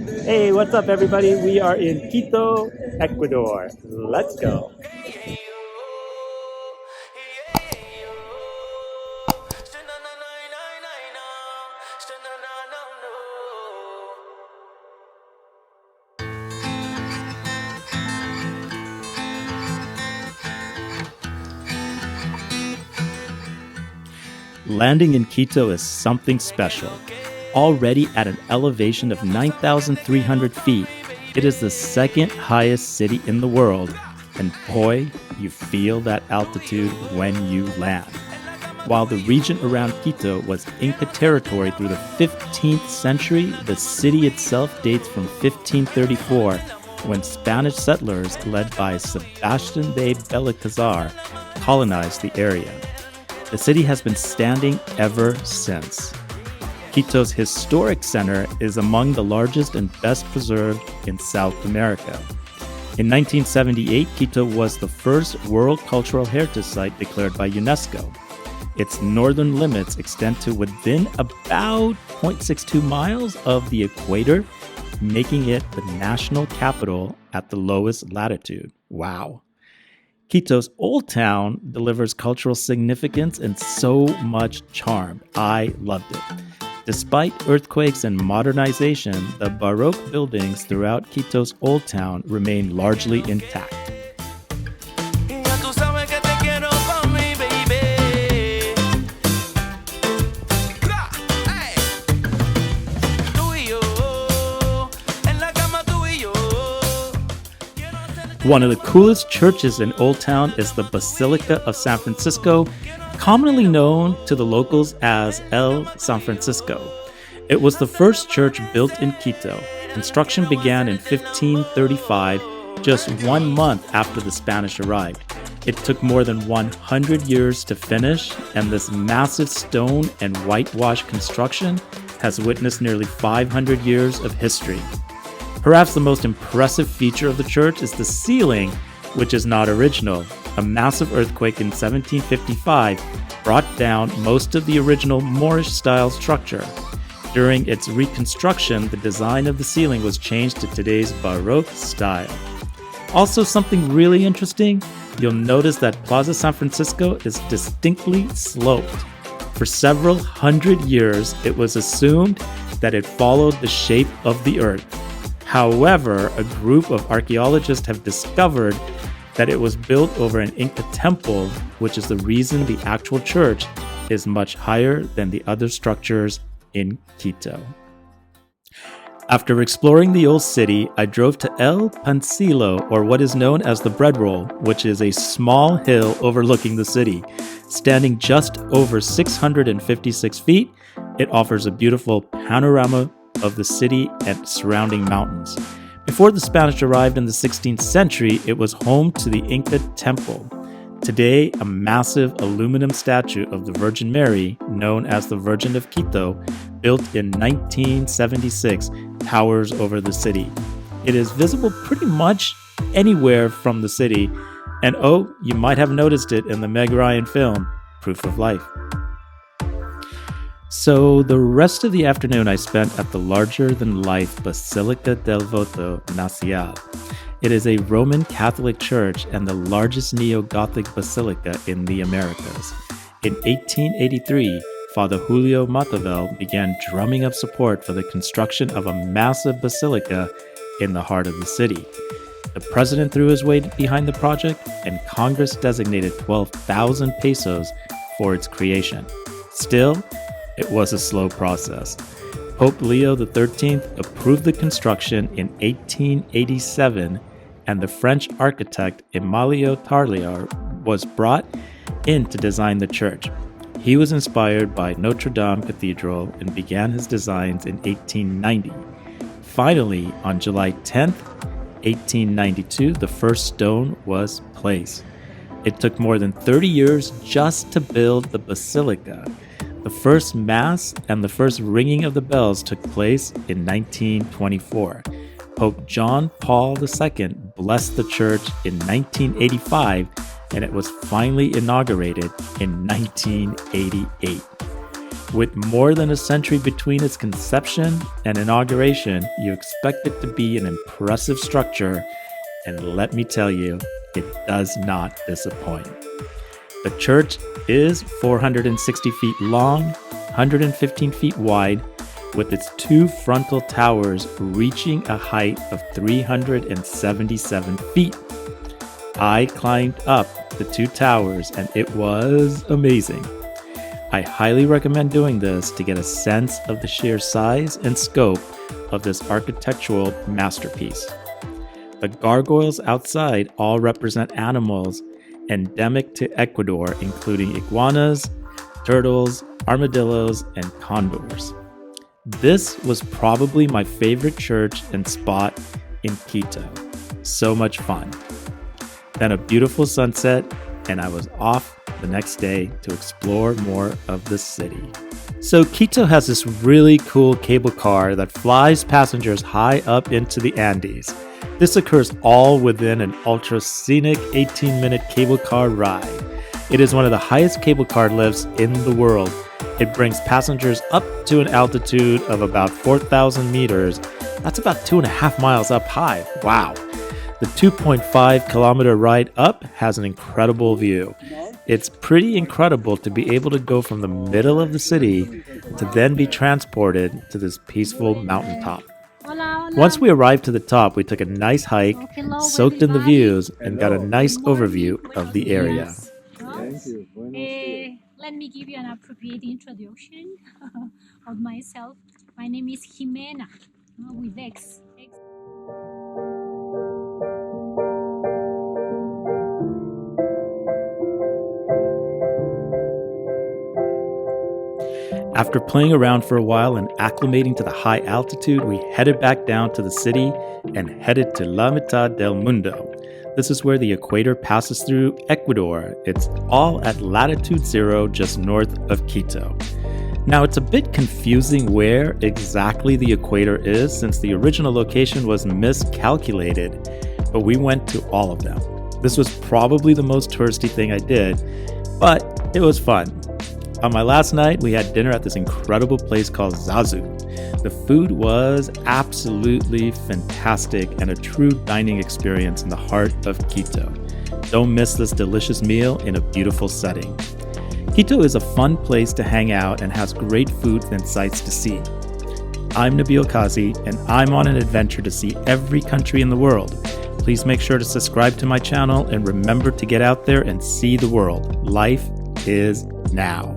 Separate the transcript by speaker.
Speaker 1: Hey, what's up, everybody? We are in Quito, Ecuador. Let's go. Landing in Quito is something special. Already at an elevation of 9,300 feet, it is the second highest city in the world, and boy, you feel that altitude when you land. While the region around Quito was Inca territory through the 15th century, the city itself dates from 1534, when Spanish settlers led by Sebastian de Belalcazar colonized the area. The city has been standing ever since. Quito's historic center is among the largest and best preserved in South America. In 1978, Quito was the first World Cultural Heritage Site declared by UNESCO. Its northern limits extend to within about 0.62 miles of the equator, making it the national capital at the lowest latitude. Wow. Quito's Old Town delivers cultural significance and so much charm. I loved it. Despite earthquakes and modernization, the Baroque buildings throughout Quito's Old Town remain largely intact. One of the coolest churches in Old Town is the Basilica of San Francisco, commonly known to the locals as El San Francisco. It was the first church built in Quito. Construction began in 1535, just 1 month after the Spanish arrived. It took more than 100 years to finish, and this massive stone and whitewash construction has witnessed nearly 500 years of history. Perhaps the most impressive feature of the church is the ceiling, which is not original. A massive earthquake in 1755 brought down most of the original Moorish-style structure. During its reconstruction, the design of the ceiling was changed to today's Baroque style. Also, something really interesting, you'll notice that Plaza San Francisco is distinctly sloped. For several hundred years, it was assumed that it followed the shape of the earth. However, a group of archaeologists have discovered that it was built over an Inca temple, which is the reason the actual church is much higher than the other structures in Quito. After exploring the old city, I drove to El Pancilo, or what is known as the Bread Roll, which is a small hill overlooking the city. Standing just over 656 feet, it offers a beautiful panorama of the city and surrounding mountains. Before the Spanish arrived in the 16th century, it was home to the Inca temple. Today, a massive aluminum statue of the Virgin Mary, known as the Virgin of Quito, built in 1976, towers over the city. It is visible pretty much anywhere from the city, and oh, you might have noticed it in the Meg Ryan film, Proof of Life. So the rest of the afternoon I spent at the larger-than-life Basilica del Voto Nacial. It is a Roman Catholic church and the largest neo-Gothic basilica in the Americas. In 1883, Father Julio Matavel began drumming up support for the construction of a massive basilica in the heart of the city. The president threw his weight behind the project, and Congress designated 12,000 pesos for its creation. Still, it was a slow process. Pope Leo XIII approved the construction in 1887, and the French architect Emilio Tarliar was brought in to design the church. He was inspired by Notre Dame Cathedral and began his designs in 1890. Finally, on July 10, 1892, the first stone was placed. It took more than 30 years just to build the basilica. The first Mass and the first ringing of the bells took place in 1924. Pope John Paul II blessed the church in 1985, and it was finally inaugurated in 1988. With more than a century between its conception and inauguration, you expect it to be an impressive structure, and let me tell you, it does not disappoint. The church is 460 feet long, 115 feet wide, with its two frontal towers reaching a height of 377 feet. I climbed up the two towers and it was amazing. I highly recommend doing this to get a sense of the sheer size and scope of this architectural masterpiece. The gargoyles outside all represent animals endemic to Ecuador, including iguanas, turtles, armadillos, and condors. This was probably my favorite church and spot in Quito. So much fun. Then a beautiful sunset, and I was off the next day to explore more of the city. So Quito has this really cool cable car that flies passengers high up into the Andes. This occurs all within an ultra scenic 18-minute cable car ride. It is one of the highest cable car lifts in the world. It brings passengers up to an altitude of about 4,000 meters. That's about 2.5 miles up high. Wow. The 2.5 kilometer ride up has an incredible view. It's pretty incredible to be able to go from the middle of the city to then be transported to this peaceful mountaintop. Once we arrived to the top, we took a nice hike, soaked in the views, and got a nice overview of the area.
Speaker 2: Let me give you an appropriate introduction of myself. My name is Jimena, with X.
Speaker 1: After playing around for a while and acclimating to the high altitude, we headed back down to the city and headed to La Meta del Mundo. This is where the equator passes through Ecuador. It's all at latitude 0 just north of Quito. Now, it's a bit confusing where exactly the equator is since the original location was miscalculated, but we went to all of them. This was probably the most touristy thing I did, but it was fun. On my last night, we had dinner at this incredible place called Zazu. The food was absolutely fantastic and a true dining experience in the heart of Quito. Don't miss this delicious meal in a beautiful setting. Quito is a fun place to hang out and has great food and sights to see. I'm Nabil Kazi, and I'm on an adventure to see every country in the world. Please make sure to subscribe to my channel and remember to get out there and see the world. Life is now.